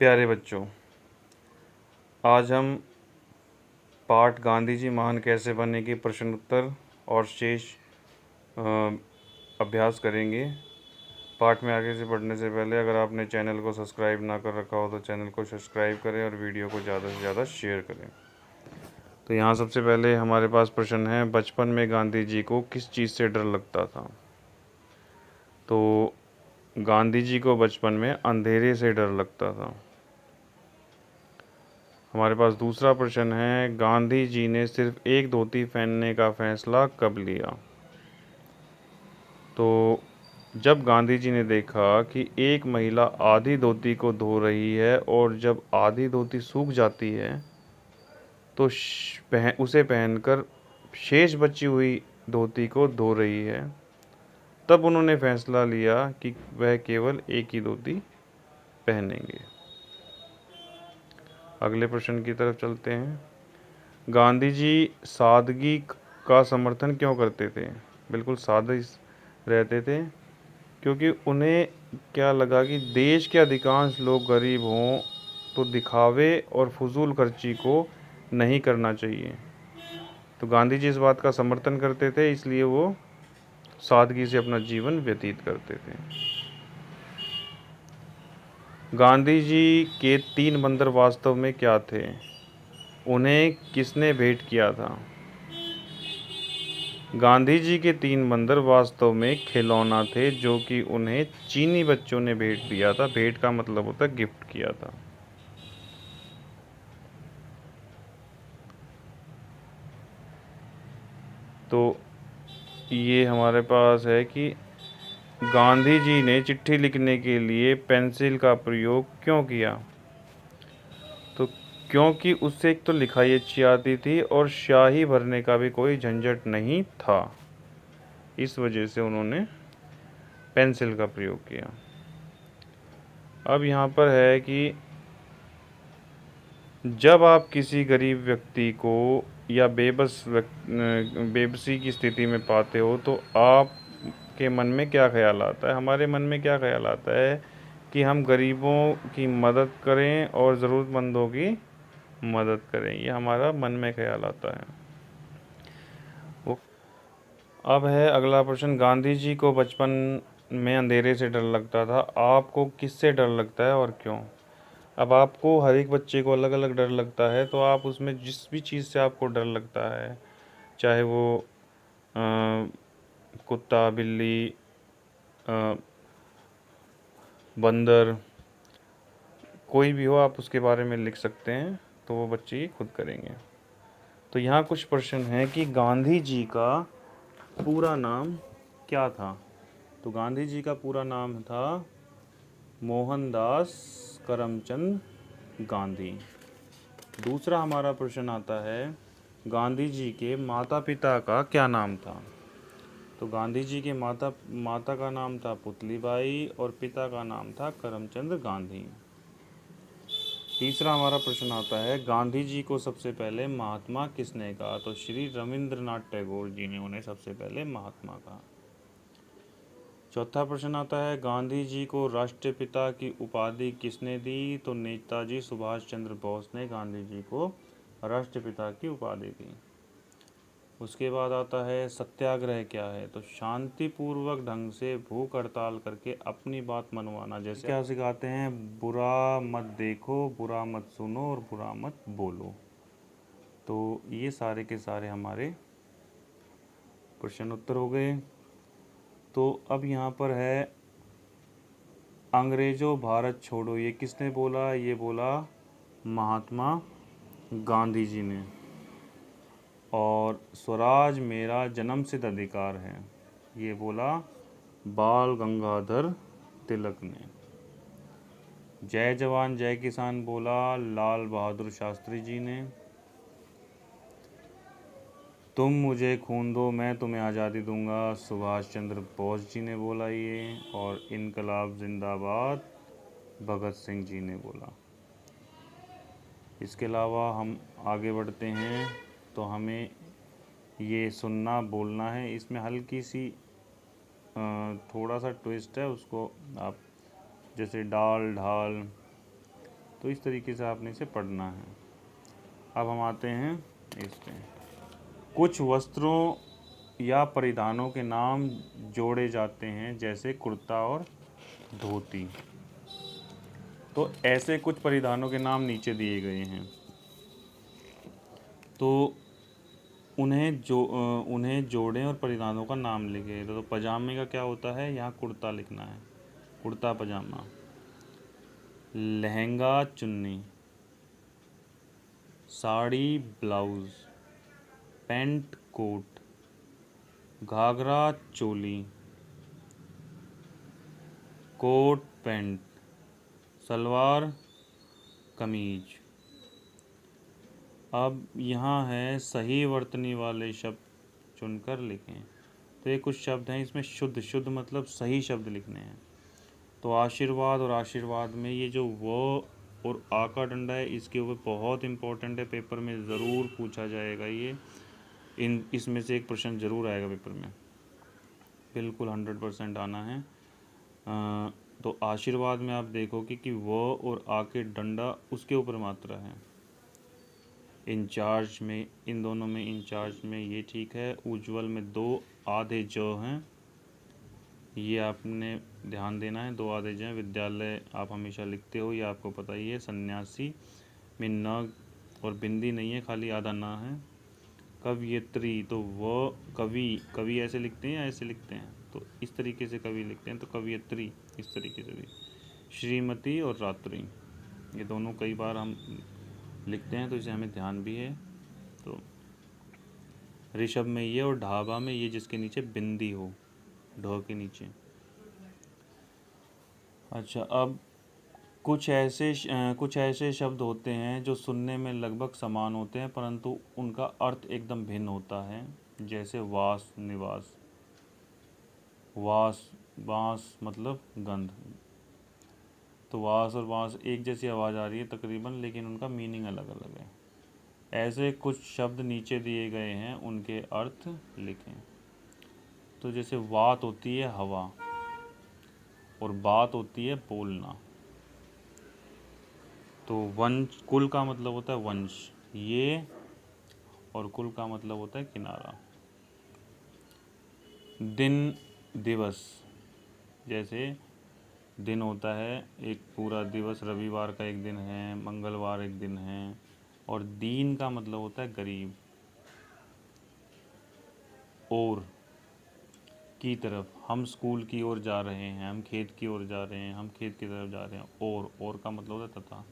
प्यारे बच्चों, आज हम पाठ गांधी जी महान कैसे बने की प्रश्न उत्तर और शेष अ, अभ्यास करेंगे। पाठ में आगे से बढ़ने से पहले अगर आपने चैनल को सब्सक्राइब ना कर रखा हो तो चैनल को सब्सक्राइब करें और वीडियो को ज़्यादा से ज़्यादा शेयर करें। तो यहाँ सबसे पहले हमारे पास प्रश्न है, बचपन में गांधी जी को किस चीज़ से डर लगता था? तो गांधी जी को बचपन में अंधेरे से डर लगता था। हमारे पास दूसरा प्रश्न है, गांधी जी ने सिर्फ एक धोती पहनने का फैसला कब लिया? तो जब गांधी जी ने देखा कि एक महिला आधी धोती को धो रही है और जब आधी धोती सूख जाती है तो उसे पहनकर शेष बची हुई धोती को धो रही है, तब उन्होंने फैसला लिया कि वह केवल एक ही धोती पहनेंगे। अगले प्रश्न की तरफ चलते हैं। गांधी जी सादगी का समर्थन क्यों करते थे? बिल्कुल सादे रहते थे क्योंकि उन्हें क्या लगा कि देश के अधिकांश लोग गरीब हों तो दिखावे और फजूल खर्ची को नहीं करना चाहिए। तो गांधी जी इस बात का समर्थन करते थे, इसलिए वो सादगी से अपना जीवन व्यतीत करते थे। गांधी जी के 3 बंदर वास्तव में क्या थे? उन्हें किसने भेंट किया था? गांधी जी के 3 बंदर वास्तव में खिलौना थे जो कि उन्हें चीनी बच्चों ने भेंट दिया था। भेंट का मतलब होता है गिफ्ट किया था। तो ये हमारे पास है कि गांधी जी ने चिट्ठी लिखने के लिए पेंसिल का प्रयोग क्यों किया? तो क्योंकि उससे एक तो लिखाई अच्छी आती थी और स्याही भरने का भी कोई झंझट नहीं था, इस वजह से उन्होंने पेंसिल का प्रयोग किया। अब यहाँ पर है कि जब आप किसी गरीब व्यक्ति को या बेबसी की स्थिति में पाते हो तो आपके मन में क्या ख्याल आता है? हमारे मन में क्या ख्याल आता है कि हम गरीबों की मदद करें और ज़रूरतमंदों की मदद करें, ये हमारा मन में ख्याल आता है। वो अब है अगला प्रश्न, गांधी जी को बचपन में अंधेरे से डर लगता था, आपको किससे डर लगता है और क्यों? अब आपको हर एक बच्चे को अलग अलग डर लगता है, तो आप उसमें जिस भी चीज़ से आपको डर लगता है, चाहे वो कुत्ता, बिल्ली, अ, बंदर, कोई भी हो, आप उसके बारे में लिख सकते हैं, तो वो बच्चे खुद करेंगे। तो यहाँ कुछ प्रश्न हैं कि गांधी जी का पूरा नाम क्या था? तो गांधी जी का पूरा नाम था मोहनदास करमचंद गांधी। दूसरा हमारा प्रश्न आता है, गांधी जी के माता पिता का क्या नाम था? तो गांधी जी के माता का नाम था पुतलीबाई और पिता का नाम था करमचंद गांधी। तीसरा हमारा प्रश्न आता है, गांधी जी को सबसे पहले महात्मा किसने कहा? तो श्री रविंद्रनाथ टैगोर जी ने उन्हें सबसे पहले महात्मा कहा। चौथा प्रश्न आता है, गांधी जी को राष्ट्रपिता की उपाधि किसने दी? तो नेताजी सुभाष चंद्र बोस ने गांधी जी को राष्ट्रपिता की उपाधि दी। उसके बाद आता है, सत्याग्रह क्या है? तो शांतिपूर्वक ढंग से भूख हड़ताल करके अपनी बात मनवाना। जैसे क्या सिखाते हैं, बुरा मत देखो, बुरा मत सुनो और बुरा मत बोलो। तो ये सारे के सारे हमारे प्रश्न उत्तर हो गए। तो अब यहाँ पर है, अंग्रेजों भारत छोड़ो, ये किसने बोला? ये बोला महात्मा गांधी जी ने। और स्वराज मेरा जन्मसिद्ध अधिकार है, ये बोला बाल गंगाधर तिलक ने। जय जवान जय किसान बोला लाल बहादुर शास्त्री जी ने। तुम मुझे खून दो मैं तुम्हें आज़ादी दूंगा, सुभाष चंद्र बोस जी ने बोला ये। और इनकलाब जिंदाबाद भगत सिंह जी ने बोला। इसके अलावा हम आगे बढ़ते हैं तो हमें ये सुनना बोलना है। इसमें हल्की सी थोड़ा सा ट्विस्ट है, उसको आप जैसे डाल ढाल, तो इस तरीके से आपने इसे पढ़ना है। अब हम आते हैं इस पे। कुछ वस्त्रों या परिधानों के नाम जोड़े जाते हैं जैसे कुर्ता और धोती। तो ऐसे कुछ परिधानों के नाम नीचे दिए गए हैं, तो उन्हें जोड़ें और परिधानों का नाम लिखें। तो पजामे का क्या होता है, यहाँ कुर्ता लिखना है, kurta pyjama. Lehenga chunni, sari blouse, pant coat, ghagra choli, coat pant, salwar kameez. अब यहाँ है सही वर्तनी वाले शब्द चुनकर लिखें। तो ये कुछ शब्द हैं, इसमें शुद्ध मतलब सही शब्द लिखने हैं। तो आशीर्वाद और आशीर्वाद में ये जो व और आ का डंडा है, इसके ऊपर बहुत इंपॉर्टेंट है, पेपर में ज़रूर पूछा जाएगा ये। इसमें से एक प्रश्न ज़रूर आएगा पेपर में, बिल्कुल 100% आना है। तो आशीर्वाद में आप देखोगे कि व और आ के डंडा उसके ऊपर मात्रा है। इंचार्ज में, इन दोनों में इंचार्ज में ये ठीक है। उज्ज्वल में 2 आधे जो हैं, ये आपने ध्यान देना है, 2 आधे जो हैं। विद्यालय आप हमेशा लिखते हो, ये आपको पता ही है। सन्यासी में न और बिंदी नहीं है, खाली आधा ना है। कवयित्री, तो वो कवि ऐसे लिखते हैं या ऐसे लिखते हैं, तो इस तरीके से कवि लिखते हैं, तो कवयित्री इस तरीके से भी। श्रीमती और रात्रि, ये दोनों कई बार हम लिखते हैं, तो इसे हमें ध्यान भी है। तो ऋषभ में ये और ढाबा में ये जिसके नीचे बिंदी हो, ढ के नीचे। अच्छा, अब कुछ ऐसे शब्द होते हैं जो सुनने में लगभग समान होते हैं परंतु उनका अर्थ एकदम भिन्न होता है, जैसे वास निवास। वास, बांस मतलब गंध। तो वास और बांस एक जैसी आवाज़ आ रही है तकरीबन, लेकिन उनका मीनिंग अलग अलग है। ऐसे कुछ शब्द नीचे दिए गए हैं, उनके अर्थ लिखें। तो जैसे वात होती है हवा और बात होती है बोलना। तो वंश, कुल का मतलब होता है वंश ये, और कुल का मतलब होता है किनारा। दिन दिवस, जैसे दिन होता है एक पूरा दिवस, रविवार का एक दिन है, मंगलवार एक दिन है। और दीन का मतलब होता है गरीब। और की तरफ, हम स्कूल की ओर जा रहे हैं, हम खेत की ओर जा रहे हैं, हम खेत की तरफ जा रहे हैं। और का मतलब होता है तथा।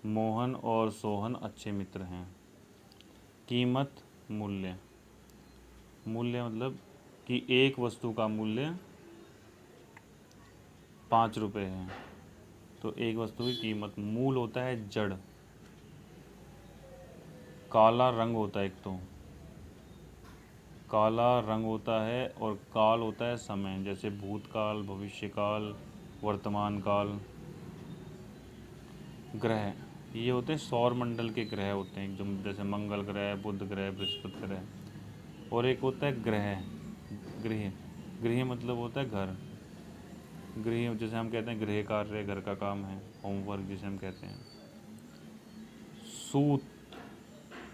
मोहन और सोहन अच्छे मित्र हैं। कीमत मूल्य, मूल्य मतलब कि एक वस्तु का मूल्य 5 रुपये है, तो एक वस्तु की कीमत। मूल होता है जड़। काला रंग होता है, एक तो काला रंग होता है, और काल होता है समय, जैसे भूतकाल, भविष्यकाल, वर्तमान काल। ग्रह, ये होते हैं सौर मंडल के ग्रह होते हैं, जो जैसे मंगल ग्रह, बुध ग्रह, बृहस्पति ग्रह। और एक होता है ग्रह, गृह। गृह मतलब होता है घर। गृह जैसे हम कहते हैं गृह कार्य, घर का काम है, होमवर्क जिसे हम कहते हैं। सूत,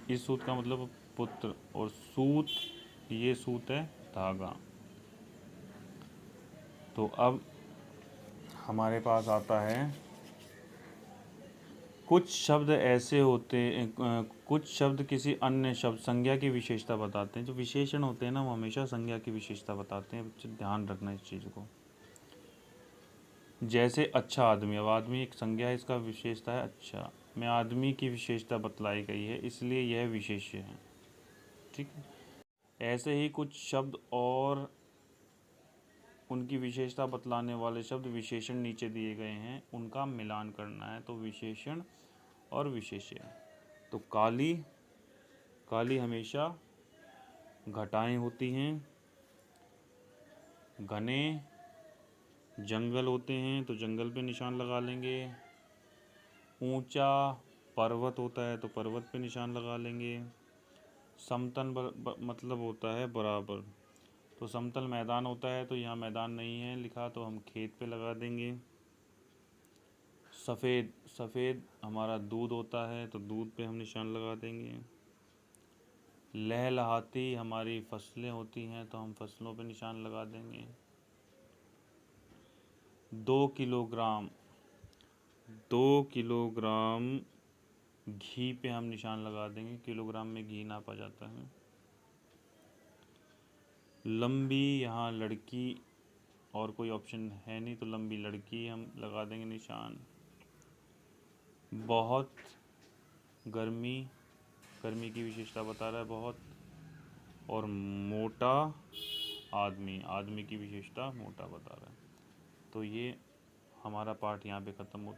इस सूत का मतलब पुत्र, और सूत, ये सूत है धागा। तो अब हमारे पास आता है कुछ शब्द ऐसे होते, कुछ शब्द किसी अन्य शब्द संज्ञा की विशेषता बताते हैं। जो विशेषण होते हैं ना, वो हमेशा संज्ञा की विशेषता बताते हैं, बच्चे ध्यान रखना इस चीज़ को। जैसे अच्छा आदमी, अब आदमी एक संज्ञा है, इसका विशेषता है अच्छा, में आदमी की विशेषता बतलाई गई है, इसलिए यह विशेष्य है। ठीक है। ऐसे ही कुछ शब्द और उनकी विशेषता बतलाने वाले शब्द विशेषण नीचे दिए गए हैं, उनका मिलान करना है। तो विशेषण और विशेष्य। तो काली, काली हमेशा घटाएं होती हैं। घने जंगल होते हैं, तो जंगल पे निशान लगा लेंगे। ऊंचा पर्वत होता है, तो पर्वत पे निशान लगा लेंगे। समतल मतलब होता है बराबर, तो समतल मैदान होता है, तो यहाँ मैदान नहीं है लिखा, तो हम खेत पे लगा देंगे। सफ़ेद, सफ़ेद हमारा दूध होता है तो दूध पे हम निशान लगा देंगे। लहलहाती हमारी फसलें होती हैं तो हम फसलों पे निशान लगा देंगे। 2 किलोग्राम घी पे हम निशान लगा देंगे, किलोग्राम में घी नापा जाता है। लंबी, यहाँ लड़की और कोई ऑप्शन है नहीं तो लंबी लड़की हम लगा देंगे निशान। बहुत गर्मी, गर्मी की विशेषता बता रहा है बहुत। और मोटा आदमी, आदमी की विशेषता मोटा बता रहा है। तो ये हमारा पाठ यहाँ पे ख़त्म होता है।